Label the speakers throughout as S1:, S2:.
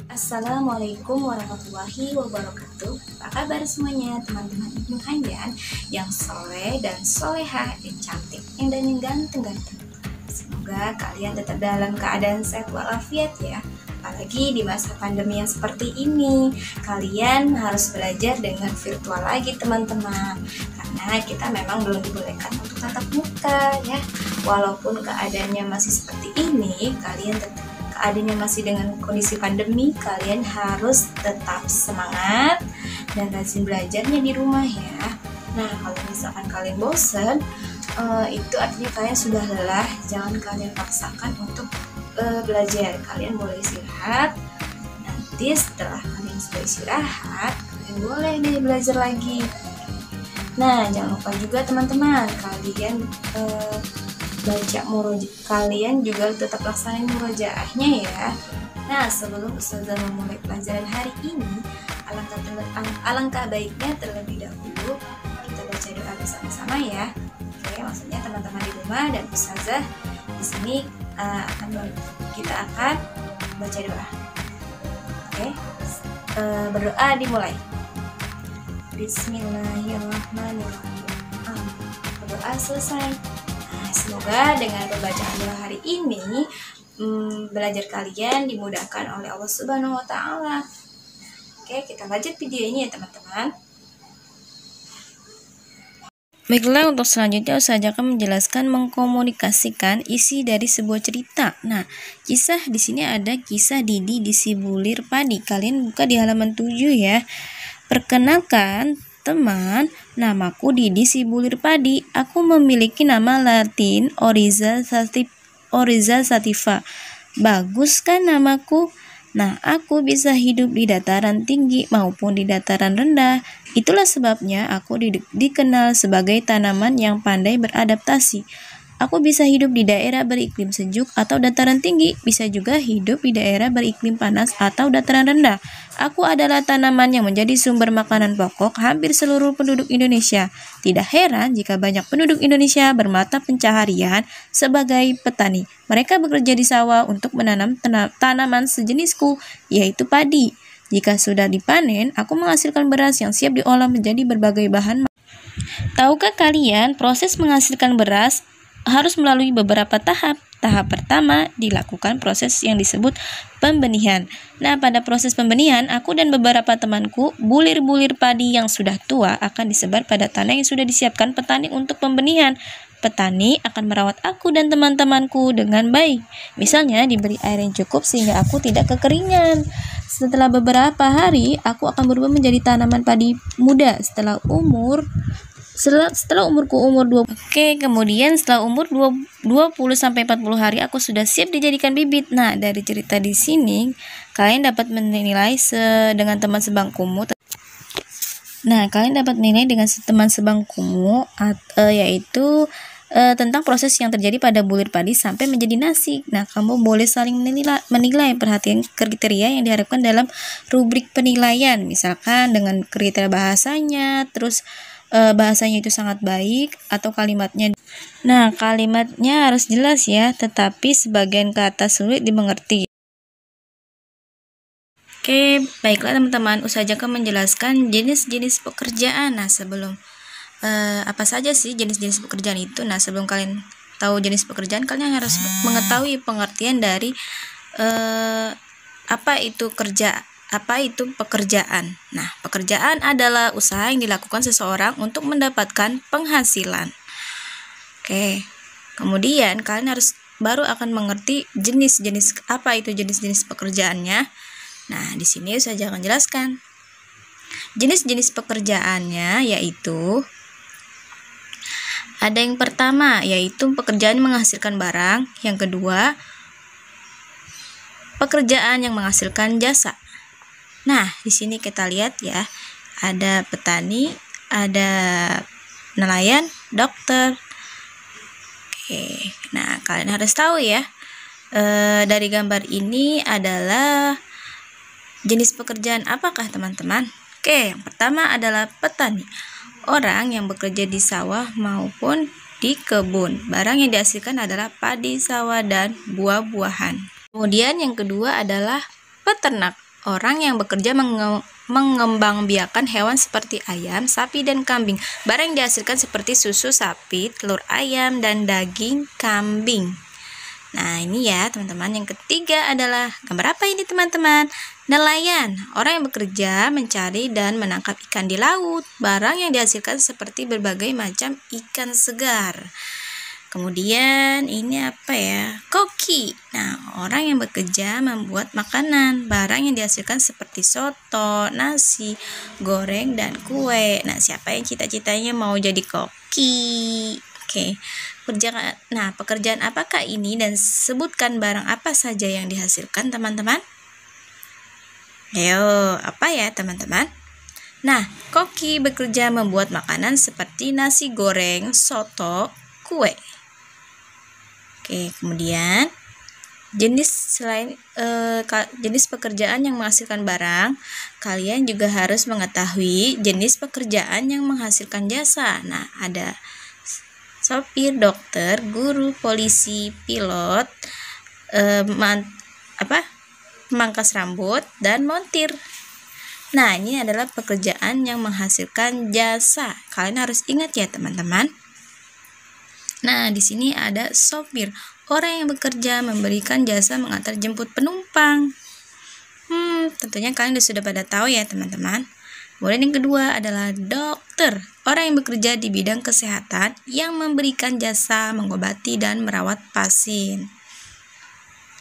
S1: Assalamualaikum warahmatullahi wabarakatuh. Apa kabar semuanya teman-teman ibu kalian yang soleh dan soleha, yang cantik, yang ganteng-ganteng. Semoga kalian tetap dalam keadaan sehat walafiat ya. Apalagi di masa pandemi yang seperti ini, kalian harus belajar dengan virtual lagi teman-teman. Karena kita memang belum dibolehkan untuk tatap muka ya. Walaupun keadaannya masih seperti ini, keadaannya masih dengan kondisi pandemi, kalian harus tetap semangat dan rajin belajarnya di rumah ya. Nah, kalau misalkan kalian bosan, itu artinya kalian sudah lelah. Jangan kalian paksakan untuk belajar. Kalian boleh istirahat. Nanti setelah kalian sudah istirahat, kalian boleh deh belajar lagi. Nah, jangan lupa juga teman-teman, kalian baca kalian juga tetap laksanain murojaahnya ya. Nah, sebelum Ustazah memulai pelajaran hari ini, alangkah baiknya terlebih dahulu kita baca doa bersama-sama ya. Oke, maksudnya teman-teman di rumah dan Ustazah di sini kita akan baca doa. Oke, berdoa dimulai. Bismillahirrahmanirrahim. Berdoa selesai. Semoga dengan pembacaan doa hari ini belajar kalian dimudahkan oleh Allah Subhanahu wa taala. Oke, kita lanjut videonya ya teman-teman.
S2: Baiklah, untuk selanjutnya Ustazah akan menjelaskan mengkomunikasikan isi dari sebuah cerita. Nah, kisah di sini ada kisah Didi di Sibulir Padi. Kalian buka di halaman 7 ya. Perkenalkan teman, namaku Didi Sibulir Padi. Aku memiliki nama Latin Oryza sativa. Bagus kan namaku? Nah, aku bisa hidup di dataran tinggi maupun di dataran rendah. Itulah sebabnya aku dikenal sebagai tanaman yang pandai beradaptasi. Aku bisa hidup di daerah beriklim sejuk atau dataran tinggi, bisa juga hidup di daerah beriklim panas atau dataran rendah. Aku adalah tanaman yang menjadi sumber makanan pokok hampir seluruh penduduk Indonesia. Tidak heran jika banyak penduduk Indonesia bermata pencaharian sebagai petani. Mereka bekerja di sawah untuk menanam tanaman sejenisku, yaitu padi. Jika sudah dipanen, aku menghasilkan beras yang siap diolah menjadi berbagai bahan. Tahukah kalian, proses menghasilkan beras harus melalui beberapa tahap. Tahap pertama dilakukan proses yang disebut pembenihan. Nah, pada proses pembenihan, aku dan beberapa temanku, bulir-bulir padi yang sudah tua akan disebar pada tanah yang sudah disiapkan petani untuk pembenihan. Petani akan merawat aku dan teman-temanku dengan baik. Misalnya diberi air yang cukup sehingga aku tidak kekeringan. Setelah beberapa hari, aku akan berubah menjadi tanaman padi muda setelah umurku umur 20. Oke, kemudian setelah umur 20-40 hari aku sudah siap dijadikan bibit. Nah, dari cerita di sini kalian dapat menilai dengan teman sebangkumu. Yaitu tentang proses yang terjadi pada bulir padi sampai menjadi nasi. Nah, kamu boleh saling menilai. Perhatian kriteria yang diharapkan dalam rubrik penilaian. Misalkan dengan kriteria bahasanya, terus bahasanya itu sangat baik atau kalimatnya. Nah, kalimatnya harus jelas ya, tetapi sebagian kata sulit dimengerti. Oke, baiklah teman-teman, Ustazah akan menjelaskan jenis-jenis pekerjaan. Nah, sebelum apa saja sih jenis-jenis pekerjaan itu? Nah, sebelum kalian tahu jenis pekerjaan, kalian harus mengetahui pengertian dari apa itu pekerjaan. Nah, pekerjaan adalah usaha yang dilakukan seseorang untuk mendapatkan penghasilan. Oke, kemudian kalian baru akan mengerti jenis-jenis pekerjaannya. Nah, di sini saya akan jelaskan. Jenis-jenis pekerjaannya yaitu ada yang pertama yaitu pekerjaan menghasilkan barang, yang kedua pekerjaan yang menghasilkan jasa. Nah, di sini kita lihat ya, ada petani, ada nelayan, dokter. Oke, nah kalian harus tahu ya, dari gambar ini adalah jenis pekerjaan apakah teman-teman? Oke, yang pertama adalah petani, orang yang bekerja di sawah maupun di kebun. Barang yang dihasilkan adalah padi, sawah, dan buah-buahan. Kemudian yang kedua adalah peternak,
S1: orang yang bekerja mengembangbiakan hewan seperti ayam, sapi, dan kambing. Barang yang dihasilkan seperti susu sapi, telur ayam, dan daging kambing. Nah, ini ya teman-teman. Yang ketiga adalah gambar apa ini teman-teman? Nelayan, orang yang bekerja mencari dan menangkap ikan di laut. Barang yang dihasilkan seperti berbagai macam ikan segar. Kemudian ini apa ya? Koki. Nah, orang yang bekerja membuat makanan. Barang yang dihasilkan seperti soto, nasi, goreng, dan kue. Nah, siapa yang cita-citanya mau jadi koki? Oke. Pekerjaan apakah ini dan sebutkan barang apa saja yang dihasilkan teman-teman? Ayo, apa ya teman-teman? Nah, koki bekerja membuat makanan seperti nasi goreng, soto, kue. Oke, kemudian jenis pekerjaan yang menghasilkan barang, kalian juga harus mengetahui jenis pekerjaan yang menghasilkan jasa. Nah, ada sopir, dokter, guru, polisi, pilot, pemangkas rambut, dan montir. Nah, ini adalah pekerjaan yang menghasilkan jasa. Kalian harus ingat ya, teman-teman. Nah, di sini ada sopir, orang yang bekerja memberikan jasa mengantar jemput penumpang. Tentunya kalian sudah pada tahu ya, teman-teman. Kemudian yang kedua adalah dokter, orang yang bekerja di bidang kesehatan yang memberikan jasa mengobati dan merawat pasien.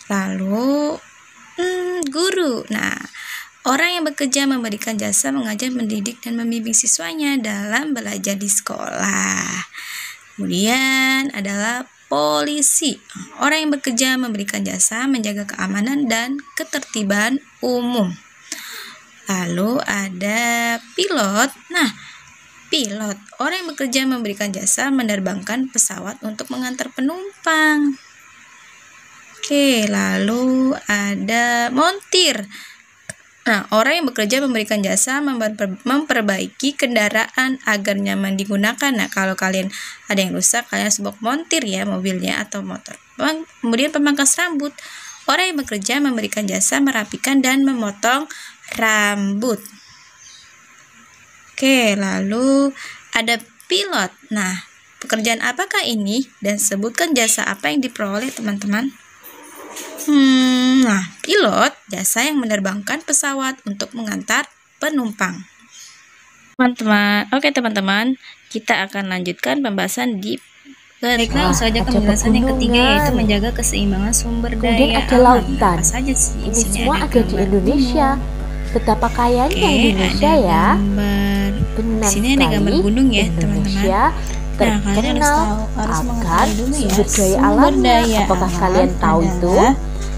S1: Lalu guru. Nah, orang yang bekerja memberikan jasa mengajar, mendidik, dan membimbing siswanya dalam belajar di sekolah. Kemudian adalah polisi, orang yang bekerja memberikan jasa menjaga keamanan dan ketertiban umum. Lalu ada pilot. Nah, pilot, orang yang bekerja memberikan jasa menerbangkan pesawat untuk mengantar penumpang. Oke, lalu ada montir. Nah, orang yang bekerja memberikan jasa memperbaiki kendaraan agar nyaman digunakan. Nah, kalau kalian ada yang rusak, kalian harus montir ya mobilnya atau motor. Kemudian pemangkas rambut, orang yang bekerja memberikan jasa merapikan dan memotong rambut. Oke, lalu ada pilot. Nah, pekerjaan apakah ini dan sebutkan jasa apa yang diperoleh teman-teman? Nah, pilot jasa yang menerbangkan pesawat untuk mengantar penumpang. Teman-teman, kita akan lanjutkan pembahasan di
S2: Baiklah, saja penjelasan yang ketiga yaitu menjaga keseimbangan sumber daya.
S3: Kemudian ada lautan.
S2: Apa saja sih?
S3: Ini semua ada di Indonesia. Betapa kayanya Indonesia ya. Benar
S2: sini ada gambar gunung ya,
S3: Indonesia terkenal akan sumber daya alamnya. Apakah kalian tahu itu?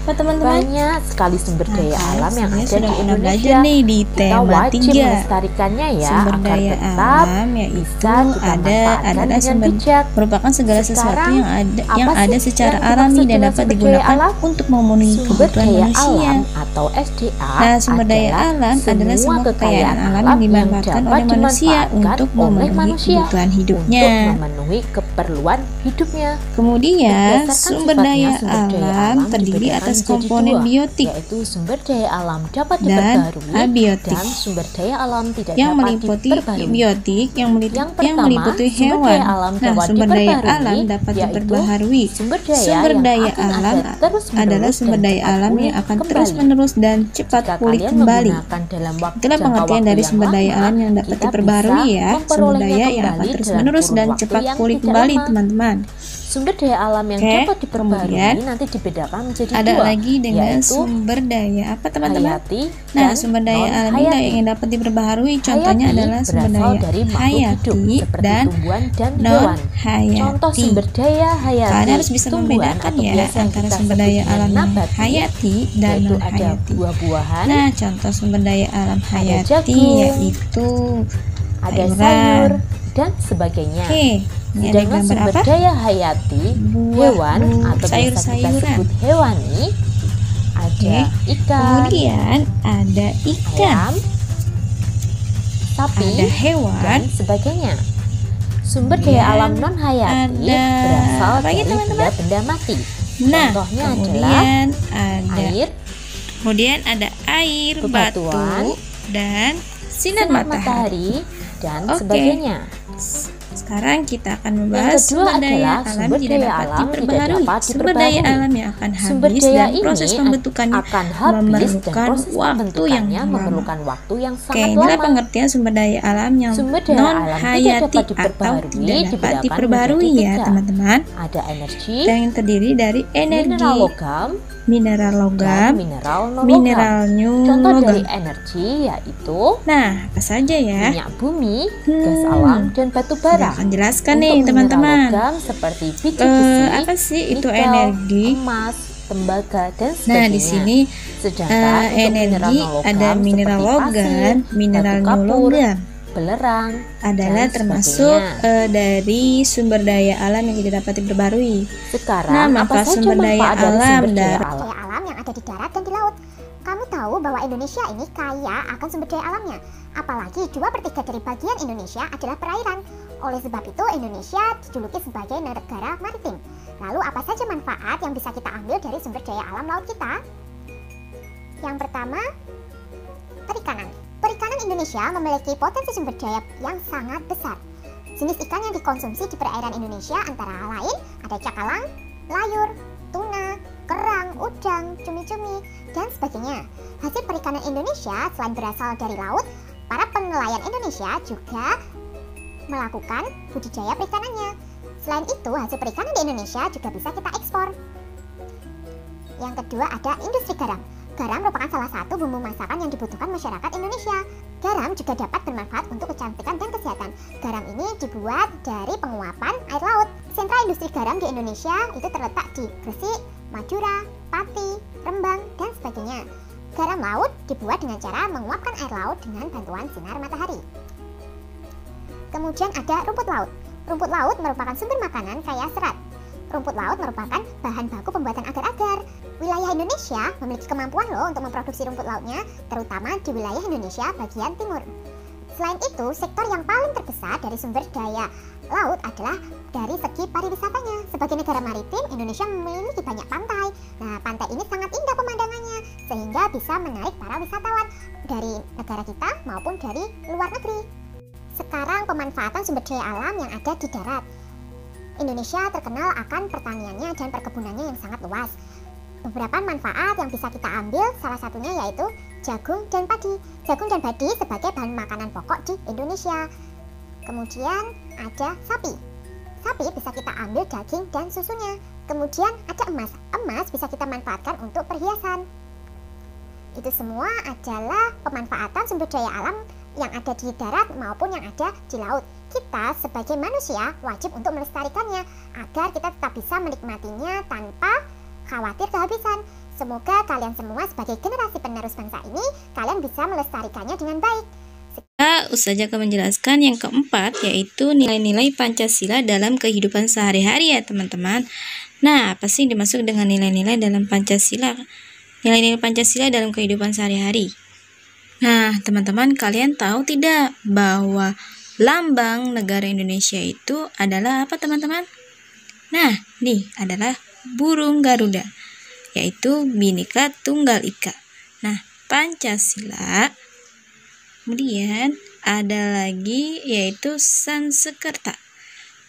S2: Teman-teman,
S3: banyak sekali sumber daya alam yang ada di Indonesia.
S2: Di
S3: kita wajib melestarikannya ya,
S2: sumber daya alam yaitu adalah sumber merupakan segala sesuatu yang ada secara alami dan dapat digunakan untuk memenuhi kebutuhan manusia.
S3: Atau SDA.
S2: Nah, sumber daya alam adalah semua kekayaan alam yang dimanfaatkan oleh manusia untuk memenuhi kebutuhan hidupnya. Kemudian sumber daya alam terdiri atas komponen biotik
S3: yaitu sumber daya alam dapat
S2: dan
S3: diperbarui
S2: abiotik
S3: dan sumber daya alam tidak
S2: yang
S3: dapat
S2: meliputi
S3: diperbarui.
S2: Biotik yang
S3: pertama,
S2: meliputi hewan. Sumber daya alam dapat diperbaharui. Sumber daya alam adalah sumber daya alam yang akan terus-menerus dan cepat pulih kembali. Itulah pengertian dari sumber daya alam yang dapat diperbaharui ya. Sumber daya yang akan terus-menerus dan cepat pulih kembali teman-teman.
S3: Sumber daya alam yang dapat diperbarui nanti dibedakan menjadi
S2: ada
S3: dua,
S2: lagi dengan
S3: yaitu
S2: sumber daya apa teman-teman?
S3: Nah,
S2: sumber daya alam ini yang dapat diperbaharui contohnya adalah sumber daya hayati dan non hayati.
S3: Contoh sumber daya hayati.
S2: Kalian harus bisa membedakan ya antara sumber daya alam hayati dan non hayati. Nah, contoh sumber daya alam hayati yaitu
S3: ada sayur dan sebagainya. Sedangkan sumber daya hayati hewan atau biasa kita sebut hewani ada ikan,
S2: kemudian ada ikan,
S3: ayam, sapi,
S2: ada hewan
S3: dan sebagainya. Sumber daya alam non hayati berasal dari benda mati. Contohnya adalah air,
S2: Kemudian ada air,
S3: bebatuan,
S2: batu, dan sinar
S3: matahari, dan sebagainya.
S2: Sekarang kita akan membahas
S3: sumber daya alam yang tidak dapat diperbaharui.
S2: Sumber daya alam yang akan habis dan proses pembentukannya memerlukan waktu yang sangat lama. Inilah pengertian sumber daya alam yang non-hayati atau tidak dapat diperbaharui ya teman-teman.
S3: Ada energi
S2: yang terdiri dari energi, mineral logam,
S3: mineral Contoh dari energi yaitu
S2: apa saja ya?
S3: Minyak bumi, gas alam, dan batu bara.
S2: Akan jelaskan nih teman-teman.
S3: Seperti biji besi,
S2: apa sih itu
S3: nikel,
S2: energi?
S3: emas, tembaga, dan sebagainya.
S2: Nah, di sini energi ada mineral logam, mineral logam,
S3: belerang
S2: adalah termasuk dari sumber daya alam yang tidak dapat diperbarui.
S3: Sekarang,
S2: maka sumber daya alam
S4: yang ada di darat dan di laut. Kamu tahu bahwa Indonesia ini kaya akan sumber daya alamnya. Apalagi 2/3 dari bagian Indonesia adalah perairan. Oleh sebab itu Indonesia dijuluki sebagai negara maritim. Lalu apa saja manfaat yang bisa kita ambil dari sumber daya alam laut kita? Yang pertama, perikanan. Perikanan Indonesia memiliki potensi sumber daya yang sangat besar. Jenis ikan yang dikonsumsi di perairan Indonesia antara lain ada cakalang, layur, tuna, kerang, udang, cumi-cumi, dan sebagainya. Hasil perikanan Indonesia selain berasal dari laut, para penelayan Indonesia juga melakukan budidaya perikanannya. Selain itu, hasil perikanan di Indonesia juga bisa kita ekspor. Yang kedua ada industri garam. Garam merupakan salah satu bumbu masakan yang dibutuhkan masyarakat Indonesia. Garam juga dapat bermanfaat untuk kecantikan dan kesehatan. Garam ini dibuat dari penguapan air laut. Sentra industri garam di Indonesia itu terletak di Gresik, Madura, Pati, Rembang, dan sebagainya. Garam laut dibuat dengan cara menguapkan air laut dengan bantuan sinar matahari. Kemudian ada rumput laut. Rumput laut merupakan sumber makanan kaya serat. Rumput laut merupakan bahan baku pembuatan agar-agar. Wilayah Indonesia memiliki kemampuan untuk memproduksi rumput lautnya, terutama di wilayah Indonesia bagian timur. Selain itu, sektor yang paling terbesar dari sumber daya laut adalah dari segi pariwisatanya. Sebagai negara maritim, Indonesia memiliki banyak pantai. Nah, pantai ini sangat indah pemandangannya, sehingga bisa menarik para wisatawan dari negara kita maupun dari luar negeri. Sekarang pemanfaatan sumber daya alam yang ada di darat. Indonesia terkenal akan pertaniannya dan perkebunannya yang sangat luas. Beberapa manfaat yang bisa kita ambil salah satunya yaitu jagung dan padi. Jagung dan padi sebagai bahan makanan pokok di Indonesia. Kemudian ada sapi. Sapi bisa kita ambil daging dan susunya. Kemudian ada emas. Emas bisa kita manfaatkan untuk perhiasan. Itu semua adalah pemanfaatan sumber daya alam yang ada di darat maupun yang ada di laut. Kita sebagai manusia wajib untuk melestarikannya agar kita tetap bisa menikmatinya tanpa khawatir kehabisan. Semoga kalian semua sebagai generasi penerus bangsa ini, kalian bisa melestarikannya dengan baik.
S2: Ustazah akan menjelaskan yang keempat, yaitu nilai-nilai Pancasila dalam kehidupan sehari-hari ya teman-teman. Nah, apa sih yang dimaksud dengan nilai-nilai dalam Pancasila? Nilai-nilai Pancasila dalam kehidupan sehari-hari. Nah, teman-teman, kalian tahu tidak bahwa lambang negara Indonesia itu adalah apa teman-teman? Nah, nih adalah burung Garuda, yaitu Bhinneka Tunggal Ika. Nah, Pancasila. Kemudian ada lagi yaitu Sansekerta.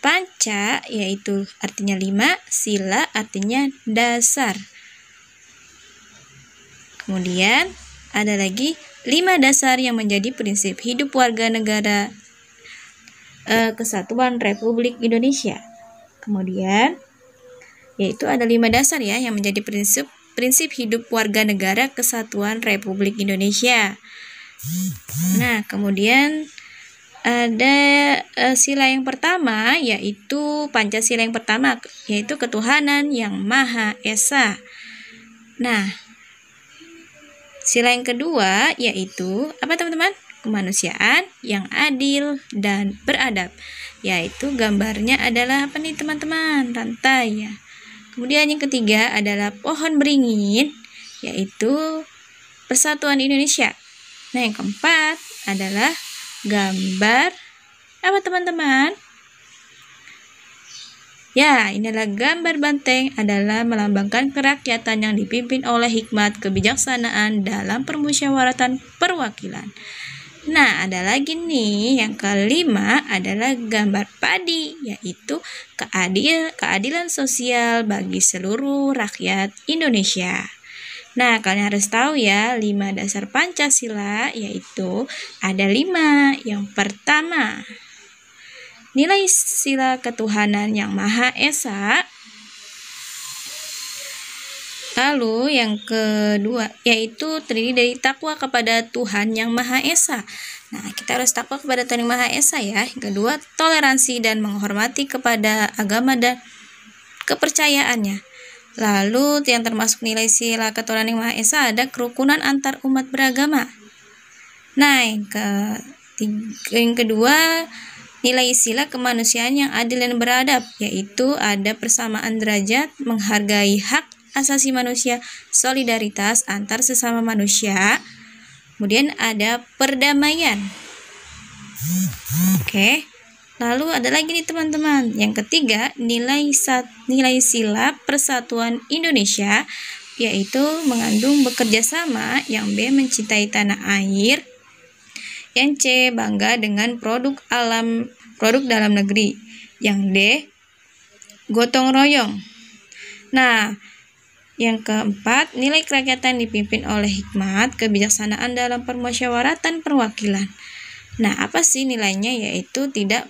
S2: Panca yaitu artinya 5, sila artinya dasar. Kemudian ada lagi 5 dasar yang menjadi prinsip hidup warga negara Kesatuan Republik Indonesia. Kemudian yaitu ada 5 dasar ya yang menjadi prinsip hidup warga negara Kesatuan Republik Indonesia. Nah, kemudian ada sila yang pertama yaitu Pancasila yang pertama yaitu ketuhanan yang Maha Esa. Nah, sila yang kedua yaitu apa teman-teman? Kemanusiaan yang adil dan beradab. Yaitu gambarnya adalah apa nih teman-teman? Rantai ya. Kemudian yang ketiga adalah pohon beringin yaitu Persatuan Indonesia. Nah, yang keempat adalah gambar apa teman-teman? Ya, inilah gambar banteng adalah melambangkan kerakyatan yang dipimpin oleh hikmat kebijaksanaan dalam permusyawaratan perwakilan. Nah, ada lagi nih yang kelima adalah gambar padi, yaitu keadilan sosial bagi seluruh rakyat Indonesia. Nah, kalian harus tahu ya, 5 dasar Pancasila, yaitu ada 5. Yang pertama, nilai sila ketuhanan yang Maha Esa. Lalu yang kedua yaitu terdiri dari takwa kepada Tuhan yang Maha Esa. Nah, kita harus takwa kepada Tuhan yang Maha Esa ya. Yang kedua, toleransi dan menghormati kepada agama dan kepercayaannya. Lalu yang termasuk nilai sila ketuhanan yang Maha Esa ada kerukunan antar umat beragama. Nah, yang kedua, nilai sila kemanusiaan yang adil dan beradab, yaitu ada persamaan derajat, menghargai hak asasi manusia, solidaritas antar sesama manusia. Kemudian ada perdamaian. Oke. Lalu ada lagi nih teman-teman. Yang ketiga, nilai sila persatuan Indonesia, yaitu mengandung bekerja sama, yang B mencintai tanah air, yang C bangga dengan produk dalam negeri, yang D gotong royong. Nah, yang keempat, nilai kerakyatan dipimpin oleh hikmat kebijaksanaan dalam permusyawaratan perwakilan. Nah, apa sih nilainya? Yaitu tidak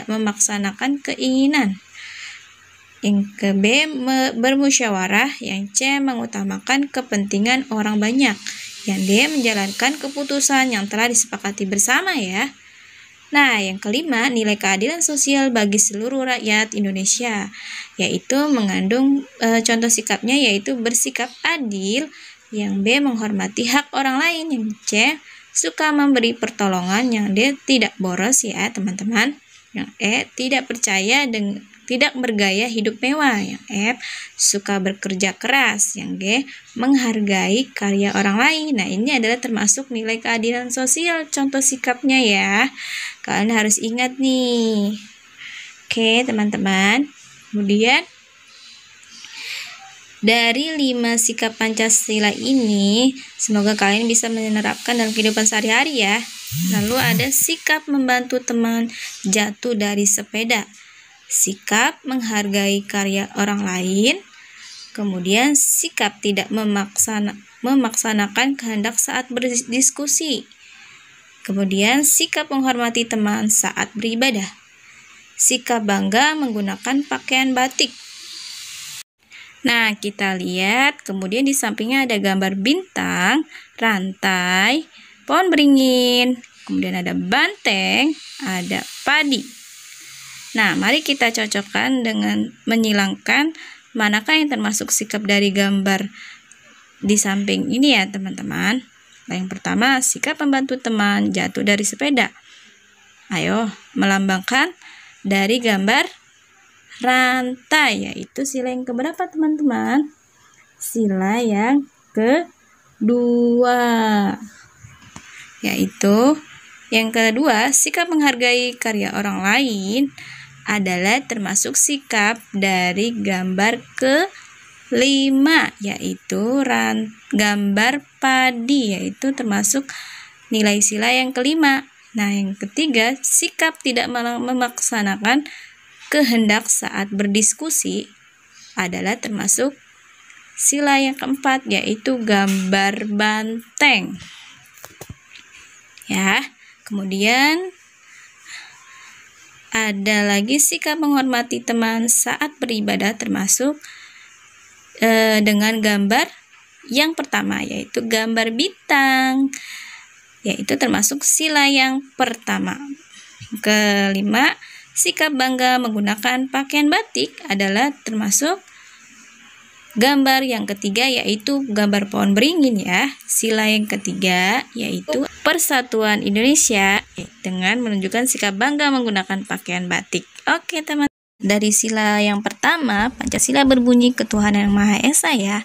S2: memaksanakan keinginan. Yang ke B bermusyawarah, yang C mengutamakan kepentingan orang banyak, yang D menjalankan keputusan yang telah disepakati bersama ya. Nah, yang kelima, nilai keadilan sosial bagi seluruh rakyat Indonesia, yaitu mengandung contoh sikapnya yaitu bersikap adil, yang B menghormati hak orang lain, yang C suka memberi pertolongan, yang D tidak boros ya teman-teman, yang E tidak bergaya hidup mewah, yang F suka bekerja keras, yang G menghargai karya orang lain. Nah, ini adalah termasuk nilai keadilan sosial, contoh sikapnya ya. Kalian harus ingat nih. Oke teman-teman. Kemudian dari 5 sikap Pancasila ini, semoga kalian bisa menerapkan dalam kehidupan sehari-hari ya. Lalu ada sikap membantu teman jatuh dari sepeda, sikap menghargai karya orang lain, kemudian sikap tidak memaksanakan kehendak saat berdiskusi, kemudian sikap menghormati teman saat beribadah, sikap bangga menggunakan pakaian batik. Nah, kita lihat kemudian di sampingnya ada gambar bintang, rantai, pohon beringin, kemudian ada banteng, ada padi. Nah, mari kita cocokkan dengan menyilangkan manakah yang termasuk sikap dari gambar di samping ini ya teman-teman. Nah, yang pertama, sikap membantu teman jatuh dari sepeda. Ayo, melambangkan dari gambar rantai, yaitu sila yang keberapa teman-teman? Sila yang kedua. Yaitu yang kedua, sikap menghargai karya orang lain adalah termasuk sikap dari gambar kelima, yaitu gambar padi, yaitu termasuk nilai sila yang kelima. Nah, yang ketiga, sikap tidak memaksanakan kehendak saat berdiskusi adalah termasuk sila yang keempat, yaitu gambar banteng. Ya, kemudian ada lagi sikap menghormati teman saat beribadah termasuk dengan gambar yang pertama, yaitu gambar bintang, yaitu termasuk sila yang pertama. Kelima, sikap bangga menggunakan pakaian batik adalah termasuk gambar yang ketiga, yaitu gambar pohon beringin ya. Sila yang ketiga yaitu persatuan Indonesia dengan menunjukkan sikap bangga menggunakan pakaian batik. Oke teman, dari sila yang pertama, Pancasila berbunyi ketuhanan yang Maha Esa ya.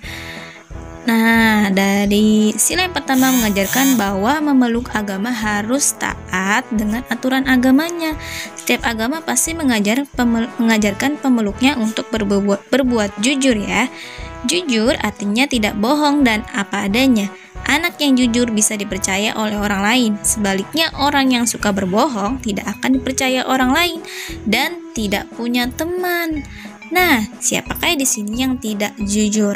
S2: Nah, dari sila yang pertama mengajarkan bahwa memeluk agama harus taat dengan aturan agamanya. Setiap agama pasti mengajarkan pemeluknya untuk berbuat jujur ya. Jujur artinya tidak bohong dan apa adanya. Anak yang jujur bisa dipercaya oleh orang lain. Sebaliknya, orang yang suka berbohong tidak akan dipercaya orang lain dan tidak punya teman. Nah, siapakah di sini yang tidak jujur?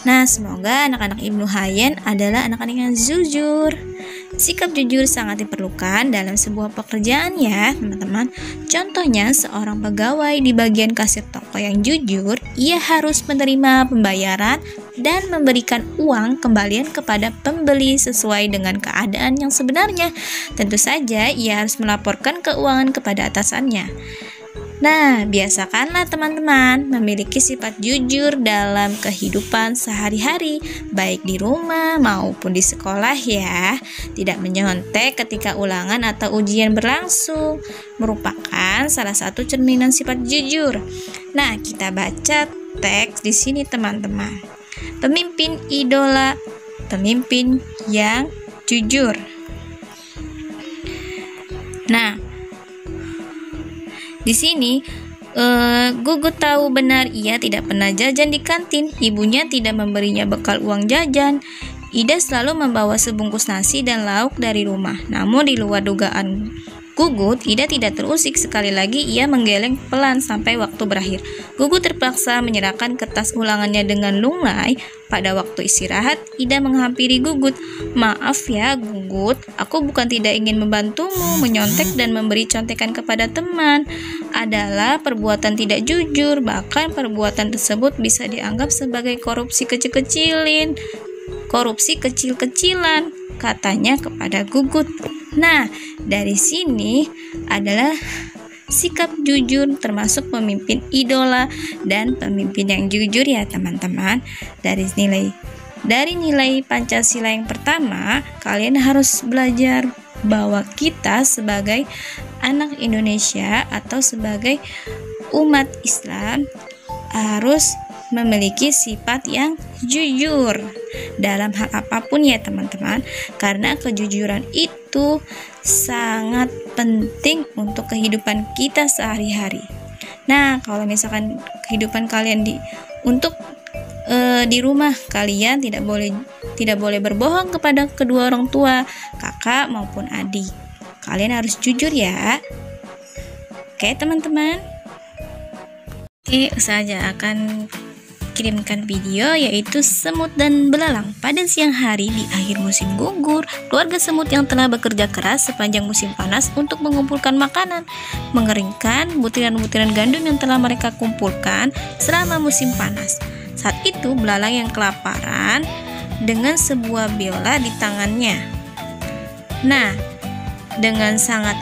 S2: Nah, semoga anak-anak Ibnu Hayyan adalah anak-anak yang jujur. Sikap jujur sangat diperlukan dalam sebuah pekerjaan ya, teman-teman. Contohnya, seorang pegawai di bagian kasir toko yang jujur, ia harus menerima pembayaran dan memberikan uang kembalian kepada pembeli sesuai dengan keadaan yang sebenarnya. Tentu saja, ia harus melaporkan keuangan kepada atasannya. Nah, biasakanlah teman-teman memiliki sifat jujur dalam kehidupan sehari-hari, baik di rumah maupun di sekolah ya. Tidak menyontek ketika ulangan atau ujian berlangsung, merupakan salah satu cerminan sifat jujur. Nah, kita baca teks di sini teman-teman. Pemimpin idola, pemimpin yang jujur. Nah, di sini Gugut tahu benar ia tidak pernah jajan di kantin. Ibunya tidak memberinya bekal uang jajan. Ida selalu membawa sebungkus nasi dan lauk dari rumah. Namun di luar dugaan Gugut, Ida tidak terusik. Sekali lagi ia menggeleng pelan sampai waktu berakhir. Gugut terpaksa menyerahkan kertas ulangannya dengan lunglai. Pada waktu istirahat, Ida menghampiri Gugut. "Maaf ya Gugut, aku bukan tidak ingin membantumu. Menyontek dan memberi contekan kepada teman adalah perbuatan tidak jujur. Bahkan perbuatan tersebut bisa dianggap sebagai korupsi kecil-kecilan, katanya kepada Gugut. Nah, dari sini adalah sikap jujur termasuk pemimpin idola dan pemimpin yang jujur ya teman-teman. Dari nilai Pancasila yang pertama, kalian harus belajar bahwa kita sebagai anak Indonesia atau sebagai umat Islam harus memiliki sifat yang jujur dalam hal apapun ya teman-teman, karena kejujuran itu sangat penting untuk kehidupan kita sehari-hari. Nah, kalau misalkan kehidupan kalian di rumah, kalian tidak boleh berbohong kepada kedua orang tua, kakak maupun adik. Kalian harus jujur ya. Oke teman-teman. Oke, Ustazah akan kirimkan video yaitu semut dan belalang. Pada siang hari di akhir musim gugur, keluarga semut yang telah bekerja keras sepanjang musim panas untuk mengumpulkan makanan, mengeringkan butiran-butiran gandum yang telah mereka kumpulkan selama musim panas. Saat itu belalang yang kelaparan dengan sebuah biola di tangannya. Nah, dengan sangat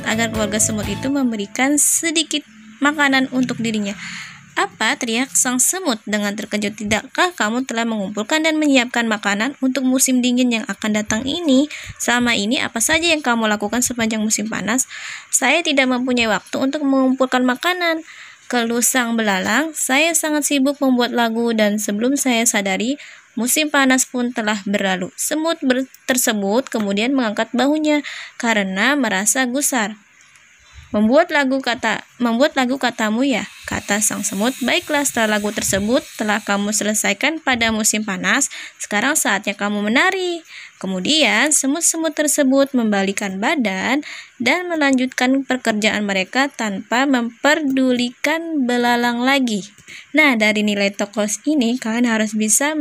S2: agar keluarga semut itu memberikan sedikit makanan untuk dirinya. "Apa?" teriak sang semut dengan terkejut. "Tidakkah kamu telah mengumpulkan dan menyiapkan makanan untuk musim dingin yang akan datang ini? Selama ini apa saja yang kamu lakukan sepanjang musim panas?" "Saya tidak mempunyai waktu untuk mengumpulkan makanan," keluh sang belalang. "Saya sangat sibuk membuat lagu dan sebelum saya sadari, musim panas pun telah berlalu." Semut tersebut kemudian mengangkat bahunya karena merasa gusar. Membuat lagu katamu ya," kata sang semut. "Baiklah, setelah lagu tersebut telah kamu selesaikan pada musim panas, sekarang saatnya kamu menari." Kemudian semut-semut tersebut membalikan badan dan melanjutkan pekerjaan mereka tanpa memperdulikan belalang lagi. Nah, dari nilai tokoh ini kalian harus bisa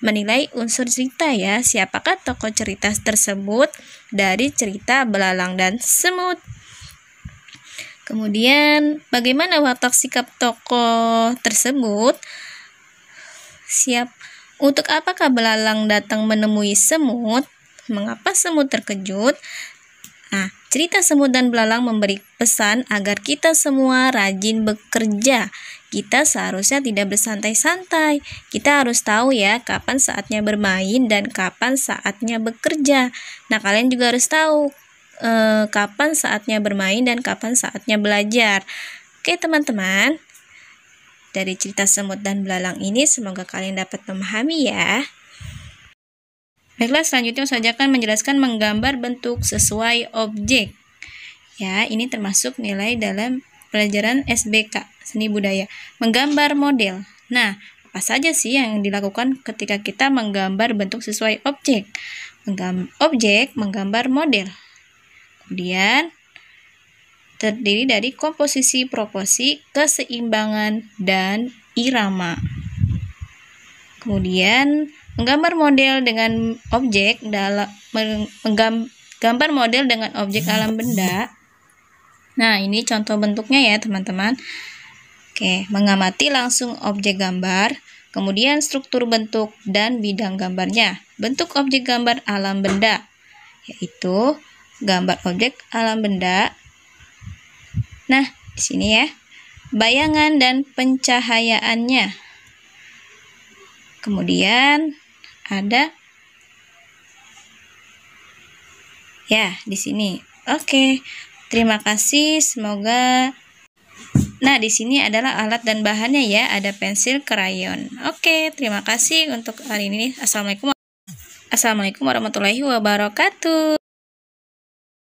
S2: menilai unsur cerita ya. Siapakah tokoh cerita tersebut dari cerita belalang dan semut? Kemudian, bagaimana watak sikap tokoh tersebut? Untuk apakah belalang datang menemui semut? Mengapa semut terkejut? Nah, cerita semut dan belalang memberi pesan agar kita semua rajin bekerja. Kita seharusnya tidak bersantai-santai. Kita harus tahu ya kapan saatnya bermain dan kapan saatnya bekerja. Nah, kalian juga harus tahu kapan saatnya bermain dan kapan saatnya belajar. Oke teman-teman, dari cerita semut dan belalang ini. Semoga kalian dapat memahami ya. Baiklah, selanjutnya saya akan menjelaskan menggambar bentuk sesuai objek. Ya, ini termasuk nilai dalam pelajaran SBK, Seni Budaya. Menggambar model. Nah, apa saja sih yang dilakukan ketika kita menggambar bentuk sesuai objek? Menggambar model. Kemudian terdiri dari komposisi, proporsi, keseimbangan, dan irama. Kemudian menggambar model dengan objek menggambar model dengan objek alam benda. Nah, ini contoh bentuknya ya teman-teman. Oke, mengamati langsung objek gambar, kemudian struktur bentuk dan bidang gambarnya. Bentuk objek gambar alam benda, yaitu gambar objek alam benda. Nah, di sini ya, bayangan dan pencahayaannya. Kemudian ada ya di sini. Oke, terima kasih. Semoga. Nah, di sini adalah alat dan bahannya ya, ada pensil, krayon. Oke, terima kasih untuk hari ini. Assalamualaikum warahmatullahi wabarakatuh.